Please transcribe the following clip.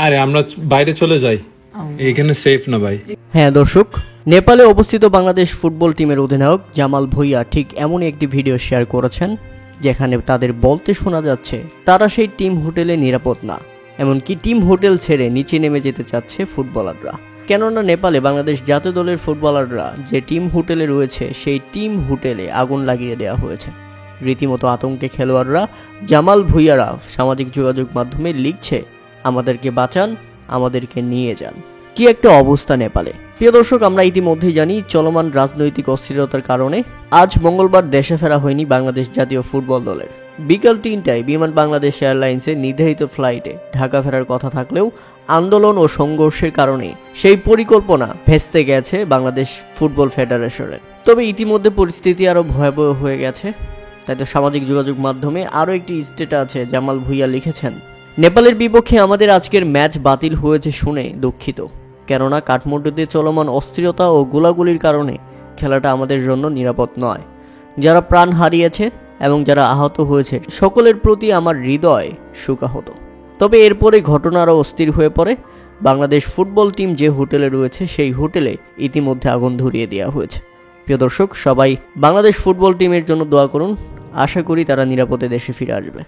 আরে আমরা বাইরে চলে যাই, এখানে সেফ না ভাই। হ্যাঁ দর্শক, নেপালে অবস্থিত বাংলাদেশ ফুটবল টিমের অধিনায়ক জামাল ভুঁইয়া ঠিক এমনই একটি ভিডিও শেয়ার করেছেন যেখানে তাদের বলতে শোনা যাচ্ছে তারা সেই টিম হোটেলে নিরাপদ না, এমনকি টিম হোটেল ছেড়ে নিচে নেমে যেতে চাচ্ছে ফুটবলাররা। কেননা নেপালে বাংলাদেশ জাতীয় দলের ফুটবলাররা যে টিম হোটেলে রয়েছে সেই টিম হোটেলে আগুন লাগিয়ে দেওয়া হয়েছে। রীতিমতো আতঙ্কে খেলোয়াড়রা, জামাল ভুঁইয়ারা সামাজিক যোগাযোগ মাধ্যমে লিখছে, আমাদেরকে বাঁচান, আমাদেরকে নিয়ে যান। কি একটা অবস্থা নেপালে। প্রিয় দর্শক, আমরা ইতিমধ্যেই জানি চলমান রাজনৈতিক অস্থিরতার কারণে আজ মঙ্গলবার দেশে ফেরা হয়নি বাংলাদেশ জাতীয় ফুটবল দলের। বিকাল ৩টায় বিমান বাংলাদেশ এয়ারলাইন্সের নির্ধারিত ফ্লাইটে ঢাকা ফেরার কথা থাকলেও আন্দোলন ও সংঘর্ষের কারণে সেই পরিকল্পনা ভেস্তে গেছে বাংলাদেশ ফুটবল ফেডারেশনের। তবে ইতিমধ্যে পরিস্থিতি আরো ভয়াবহ হয়ে গেছে। তাই তো সামাজিক যোগাযোগ মাধ্যমে আরও একটি স্টেটাস আছে। জামাল ভুঁইয়া লিখেছেন, নেপালের বিপক্ষে আমাদের আজকের ম্যাচ বাতিল হয়েছে শুনে দুঃখিত, কেননা কাঠমান্ডুতে চলমান অস্থিরতা ও গোলাগুলির কারণে খেলাটা আমাদের জন্য নিরাপদ নয়। যারা প্রাণ হারিয়েছে এবং যারা আহত হয়েছে সকলের প্রতি আমার হৃদয় শোকাহত। তবে এরপরে ঘটনা আরও অস্থির হয়ে পড়ে। বাংলাদেশ ফুটবল টিম যে হোটেলে রয়েছে সেই হোটেলে ইতিমধ্যে আগুন ধরিয়ে দেওয়া হয়েছে। প্রিয় দর্শক, সবাই বাংলাদেশ ফুটবল টিমের জন্য দোয়া করুন। আশা করি তারা নিরাপদে দেশে ফিরে আসবে।